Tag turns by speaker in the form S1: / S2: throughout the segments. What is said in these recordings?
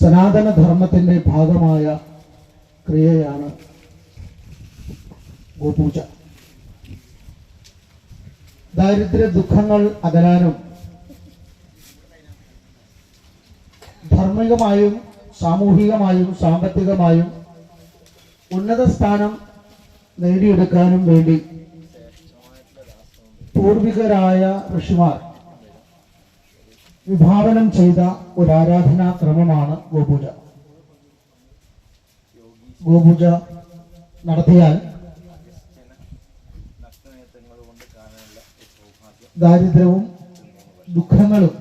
S1: സനാതനധർമ്മത്തിൻ്റെ ഭാഗമായ ക്രിയയാണ് ഗോപൂജ. ദാരിദ്ര്യ ദുഃഖങ്ങൾ അകലാനും ധാർമ്മികമായും സാമൂഹികമായും സാമ്പത്തികമായും ഉന്നത സ്ഥാനം നേടിയെടുക്കാനും വേണ്ടി പൂർവികരായ ഋഷിമാർ വിഭാവനം ചെയ്ത ഒരു ആരാധനാ ക്രമമാണ് ഗോപൂജ. ഗോപൂജ നടത്തിയാൽ ദാരിദ്ര്യവും ദുഃഖങ്ങളും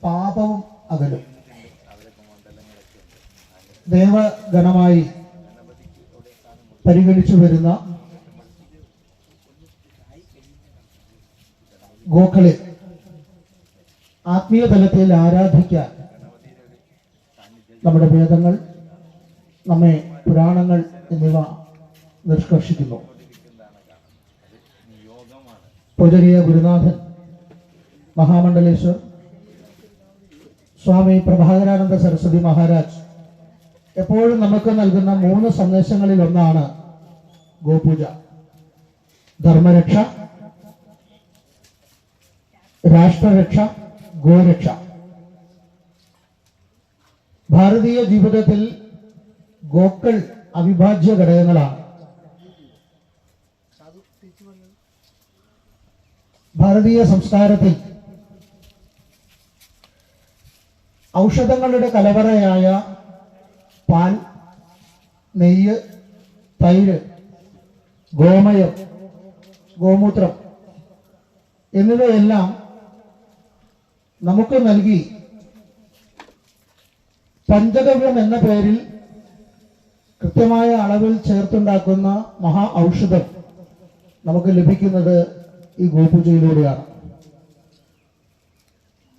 S1: പാപവും അകലും. ദേവഗണമായി പരിഗണിച്ചു വരുന്ന ഗോക്കളെ ആത്മീയ തലത്തിൽ ആരാധിക്കാൻ നമ്മുടെ വേദങ്ങൾ, നമ്മെ പുരാണങ്ങൾ എന്നിവ നിഷ്കർഷിക്കുന്നു. പൂജനീയ ഗുരുനാഥൻ മഹാമണ്ഡലേശ്വർ സ്വാമി പ്രഭാകരാനന്ദ സരസ്വതി മഹാരാജ് എപ്പോഴും നമുക്ക് നൽകുന്ന 3 സന്ദേശങ്ങളിൽ ഒന്നാണ് ഗോപൂജ. ധർമ്മരക്ഷ, രാഷ്ട്രരക്ഷ, ഗോരക്ഷ. ഭാരതീയ ജീവിതത്തിൽ ഗോക്കൾ അവിഭാജ്യ ഘടകങ്ങളാണ്. ഭാരതീയ സംസ്കാരത്തിൽ ഔഷധങ്ങളുടെ കലവറയായ പാൽ, നെയ്യ്, തൈര്, ഗോമയം, ഗോമൂത്രം എന്നിവയെല്ലാം നമുക്ക് നൽകി പഞ്ചഗവ്യം എന്ന പേരിൽ കൃത്യമായ അളവിൽ ചേർത്തുണ്ടാക്കുന്ന മഹാ ഔഷധം നമുക്ക് ലഭിക്കുന്നത് ഈ ഗോപൂജയിലൂടെയാണ്.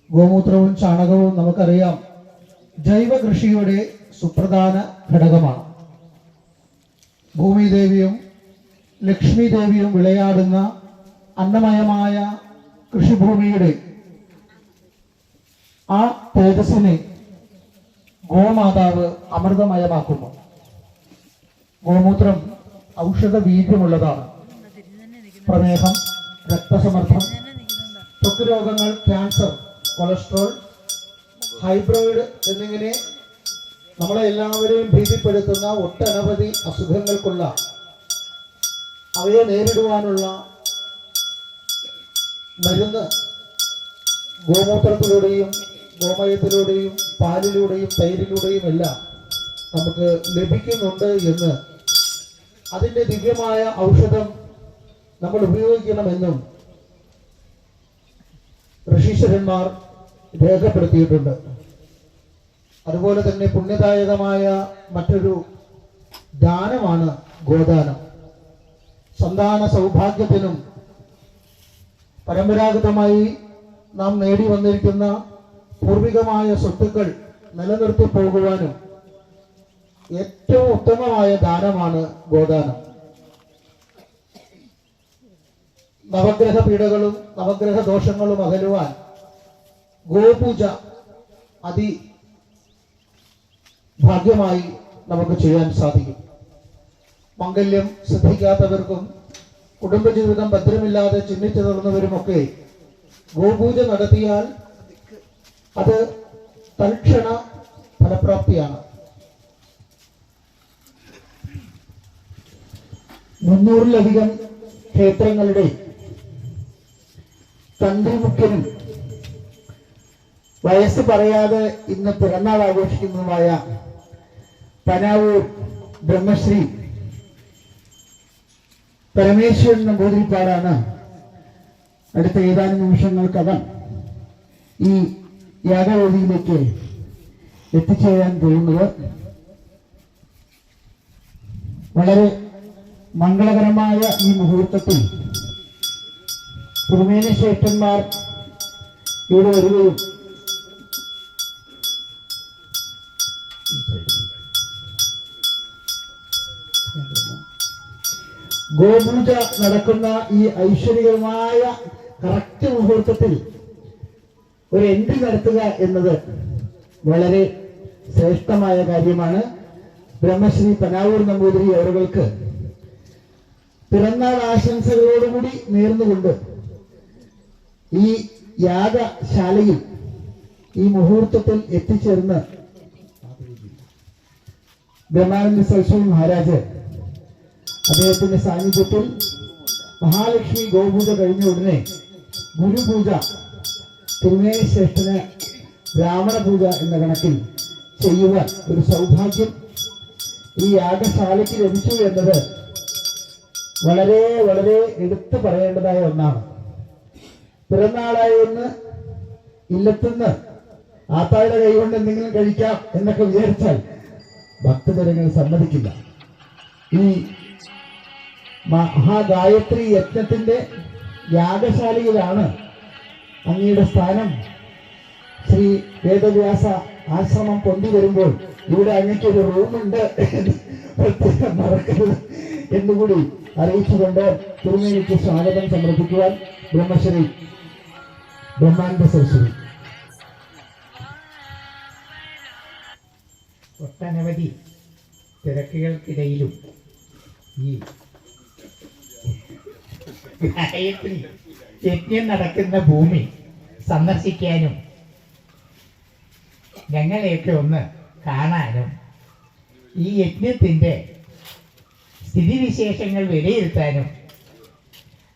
S1: ഗോമൂത്രവും ചാണകവും നമുക്കറിയാം ജൈവ കൃഷിയുടെ സുപ്രധാന ഘടകമാണ്. ഭൂമിദേവിയും ലക്ഷ്മി ദേവിയും വിളയാടുന്ന അന്നമയമായ കൃഷിഭൂമിയുടെ ആ തേജസ്സിനെ ഗോമാതാവ് അമൃതമയമാക്കുന്നു. ഗോമൂത്രം ഔഷധ വീര്യമുള്ളതാണ്. പ്രമേഹം, രക്തസമ്മർദ്ദം, ത്വക്ക് രോഗങ്ങൾ, ക്യാൻസർ, കൊളസ്ട്രോൾ, ഹൈബ്രോയിഡ് എന്നിങ്ങനെ നമ്മളെ എല്ലാവരെയും ഭീതിപ്പെടുത്തുന്ന ഒട്ടനവധി അസുഖങ്ങൾക്കുള്ള അവയെ നേരിടുവാനുള്ള മരുന്ന് ഗോമൂത്രത്തിലൂടെയും ഗോമയത്തിലൂടെയും പാലിലൂടെയും തൈരിലൂടെയും എല്ലാം നമുക്ക് ലഭിക്കുന്നുണ്ട് എന്ന്, അതിൻ്റെ ദിവ്യമായ ഔഷധം നമ്മൾ ഉപയോഗിക്കണമെന്നും ഋഷീശ്വരന്മാർ രേഖപ്പെടുത്തിയിട്ടുണ്ട്. അതുപോലെ തന്നെ പുണ്യദായകമായ മറ്റൊരു ദാനമാണ് ഗോദാനം. സന്താന സൗഭാഗ്യത്തിനും പരമ്പരാഗതമായി നാം നേടി വന്നിരിക്കുന്ന പൂർവികമായ സ്വത്തുക്കൾ നിലനിർത്തി പോകുവാനും ഏറ്റവും ഉത്തമമായ ദാനമാണ് ഗോദാനം. നവഗ്രഹ പീഡകളും നവഗ്രഹ ദോഷങ്ങളും അകലുവാൻ ഗോപൂജ ഭാഗ്യമായി നമുക്ക് ചെയ്യാൻ സാധിക്കും. മംഗല്യം സിദ്ധിക്കാത്തവർക്കും കുടുംബജീവിതം ഭദ്രമില്ലാതെ ചിഹ്നിച്ചിറങ്ങുന്നവരുമൊക്കെ ഗോപൂജ നടത്തിയാൽ അത് തൽക്ഷണ ഫലപ്രാപ്തിയാണ്. 300-ലധികം ക്ഷേത്രങ്ങളുടെ തന്ത്രിമുഖ്യനും വയസ്സ് പറയാതെ ഇന്ന് പിറന്നാൾ ആഘോഷിക്കുന്നതുമായ പനാവൂർ ബ്രഹ്മശ്രീ പരമേശ്വരൻ നമ്പൂതിരിപ്പാടാണ് അടുത്ത ഏതാനും നിമിഷങ്ങൾക്കകം ഈ യാഗവേദിയിലേക്ക് എത്തിച്ചേരാൻ പോകുന്നത്. വളരെ മംഗളകരമായ ഈ മുഹൂർത്തത്തിൽ തിരുമേനി ശ്രേഷ്ഠന്മാർ ഇവിടെ വരികയും ഗോപൂജ നടക്കുന്ന ഈ ഐശ്വര്യകരമായ കറക്റ്റ് മുഹൂർത്തത്തിൽ ഒരു എൻട്രി നടത്തുക എന്നത് വളരെ ശ്രേഷ്ഠമായ കാര്യമാണ്. ബ്രഹ്മശ്രീ പനാവൂർ നമ്പൂതിരി അവർക്ക് പിറന്നാൾ ആശംസകളോടുകൂടി നേർന്നുകൊണ്ട് ഈ യാഗശാലയിൽ ഈ മുഹൂർത്തത്തിൽ എത്തിച്ചേർന്ന് ബ്രഹ്മാനന്ദ സരസ്വതി മഹാരാജ് അദ്ദേഹത്തിന്റെ സാന്നിധ്യത്തിൽ മഹാലക്ഷ്മി ഗോപൂജ കഴിഞ്ഞ ഉടനെ ഗുരുപൂജ തിരുമേനി ശ്രേഷ്ഠന് ബ്രാഹ്മണ പൂജ എന്ന കണക്കിൽ ചെയ്യുവാൻ ഒരു സൗഭാഗ്യം ഈ യാഗശാലയ്ക്ക് ലഭിച്ചു എന്നത് വളരെ വളരെ എടുത്തു പറയേണ്ടതായ ഒന്നാണ്. പിറന്നാളായെന്ന് ഇല്ലത്തുനിന്ന് ആത്തായുടെ കൈകൊണ്ട് എന്തെങ്കിലും കഴിക്കാം എന്നൊക്കെ വിചാരിച്ചാൽ ഭക്തജനങ്ങൾ സമ്മതിക്കില്ല. ഈ മഹാഗായത്രി യജ്ഞത്തിന്റെ യാഗശാലയിലാണ് അങ്ങയുടെ സ്ഥാനം. ശ്രീ വേദവ്യാസ ആശ്രമം കൊണ്ടുവരുമ്പോൾ ഇവിടെ അങ്ങയ്ക്കൊരു റൂമുണ്ട് പ്രത്യേകം മറക്കരുത് എന്നുകൂടി അറിയിച്ചുകൊണ്ട് തിരുമേനിക്ക് സ്വാഗതം സമർപ്പിക്കുവാൻ ബ്രഹ്മശ്രീ ബ്രഹ്മാനന്ദ സരസ്വതി.
S2: ഒട്ടനവധി തിരക്കുകൾക്കിടയിലും ഈ ഗായത്രി യജ്ഞം നടക്കുന്ന ഭൂമി സന്ദർശിക്കാനും ഞങ്ങളെയൊക്കെ ഒന്ന് കാണാനും ഈ യജ്ഞത്തിൻ്റെ സ്ഥിതിവിശേഷങ്ങൾ വിലയിരുത്താനും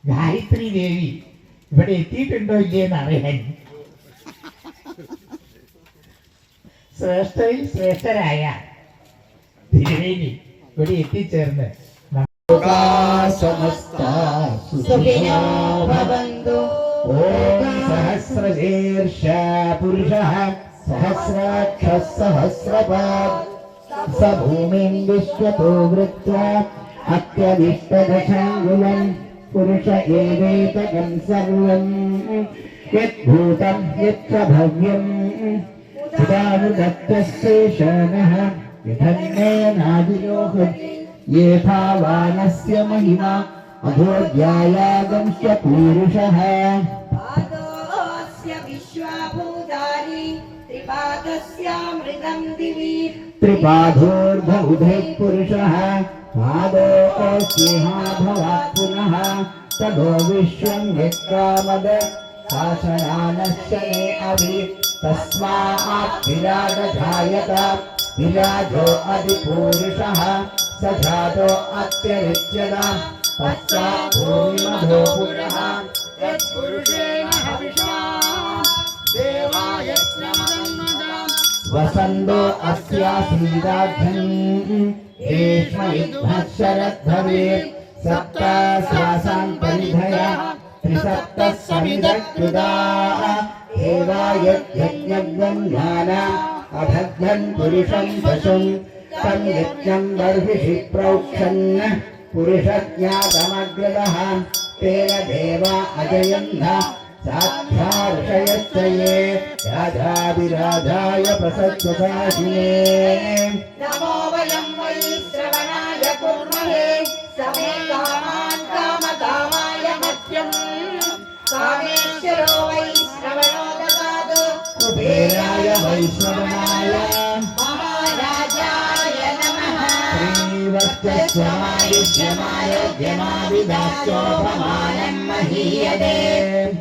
S2: ഗായത്രി ദേവി ഇവിടെ എത്തിയിട്ടുണ്ടോ ഇല്ലയെന്ന് അറിയാൻ ശ്രേഷ്ഠരിൽ ശ്രേഷ്ഠരായ തിരുവേനി ഇവിടെ എത്തിച്ചേർന്ന് സഹസ്രശീർഷ പുരുഷഃ സഹസ്രാക്ഷഃ സഹസ്രപാദ് സ ഭൂമിം വിശ്വതോ വൃത്വാ അത്യദിഷ്ടദശാങ്കുലം പുരുഷ ഏവേതകം സർവം യദ്ഭൂതം യത്ര ഭവ്യം സുധാനുദത്തശേഷനഃ വിധന്യേനാദിലോഹം യേഥാവാനസ്യ महिमा अधोऽध्यायागंश्च पुरुषः
S3: पादोऽस्य विश्वाभूतानि त्रिपादस्यामृतं दिवि
S1: त्रिपादोर्धौधे पुरुषः पादोऽस्येहाभवात् पुनः तदो विश्वं यत्कामद शासनानश्च मे अभि तस्मात् विराजधायत विराजो अधिपुरुषः स जातो अत्यरिच्यता पश्चात् भूमिमधो पुरः
S3: यत्पुरुषेण हविषा देवायज्ञमदन्मदम्
S1: वसन्तो अस्यासीदाध्यम् ग्रीष्मयुद्धः शरद्भवेत् सप्तश्वासान् परिधय त्रिसप्तः समिदकृताः एवायज्ञं ज्ञानम् अभद्रन् पुरुषं पशुं तं यज्ञं बर्हिषि प्रोक्षन् पुरुषज्ञातमग्रतः तेन देवा अजयन्ध साध्या ऋषयश्च ये राजाभिराजाय प्रसज्जसाहिने
S3: नमो वयं वै श्रवणाय कुर्महे समे कामान् कामकामाय मह्यम् कामेश्वरो वै श्रवणो ददातु
S1: कुबेराय वैश्रवणाय
S3: महाराजाय नमः
S1: श्रीवत्सस्वमायुष्यमायोग्यमाविदाश्चोपमानं महीयते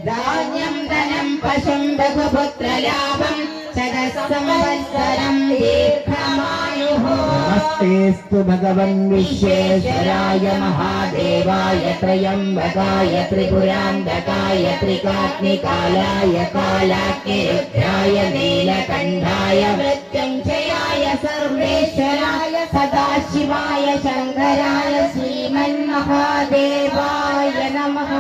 S3: धान्यं धनं पशुं रघुपुत्रलाभं शतसंवत्सरं दीर्घमायुः
S1: नमस्तेऽस्तु भगवन् विश्वेश्वराय महादेवाय त्र्यम्बकाय त्रिपुरान्तकाय त्रिकाग्निकालाय कालाग्निरुद्राय नीलकण्ठाय
S3: मृत्युञ्जयाय सर्वेश्वराय सदाशिवाय शङ्कराय श्रीमन्महादेवाय नमः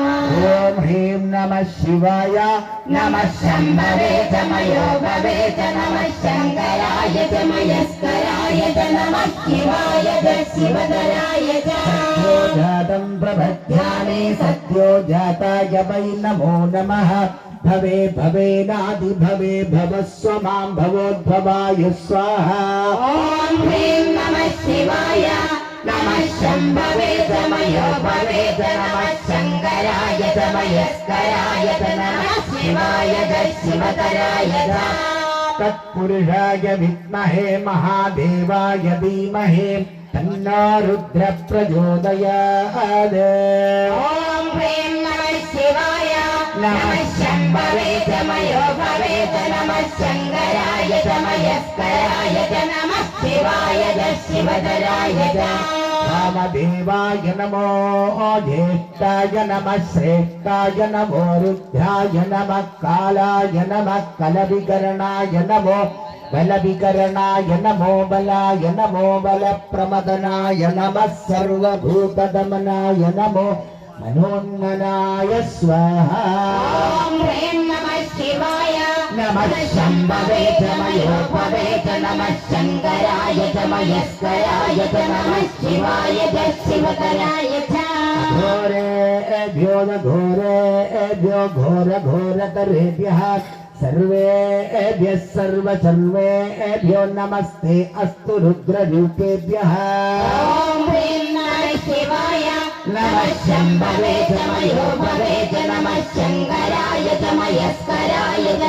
S1: ॐ ह्रीं नमः शिवाय
S3: नमः शम्भवे च मयोभवे च नमः शङ्कराय च मयस्कराय च नमः शिवाय च शिवधराय च
S1: सत्यो जातं प्रबध्यामि सत्यो जाताय वै नमो नमः भवे भवेनादिभवे भवस्व मां भवोद्भवाय स्वाहा
S3: ॐ ह्रीं नमः शिवाय नमः शम्भवे च मयोभवे च नमः शङ्कराय च मयस्कराय च नमः शिवाय च शिवधराय च
S2: तत्पुरुषाय विद्महे महादेवाय धीमहि तन्नो रुद्र प्रचोदयात्।
S3: ॐ ह्रीं नमः शिवाय नमः शम्भवे च मयो भवे च नमः शङ्कराय च मयस्कराय च नमः शिवाय च शिवधराय च
S2: वामदेवाय नमो ज्येष्ठाय नमः श्रेष्ठाय नमो रुद्राय नमः कालाय नमः कलविकरणाय नमो बलविकरणाय नमो बलाय नमो बलप्रमदनाय नमः सर्वभूतदमनाय नमो मनोन्मनाय स्वाहा।
S3: ॐ ह्रीं नमः शिवाय
S2: नमः
S3: शम्भवे च मयो भवे च नमः शङ्कराय च मयस्कराय च नमः शिवाय च शिवतराय च
S2: घोरेभ्यो घोरेभ्यो घोरघोरतरेभ्यः सर्वेभ्यः सर्वेभ्यो नमस्ते अस्तु रुद्ररूपेभ्यः।
S3: ॐ ह्रीं नमः शिवाय नमः शम्भवे च मयो भवे च नमः शङ्कराय च मयस्कराय च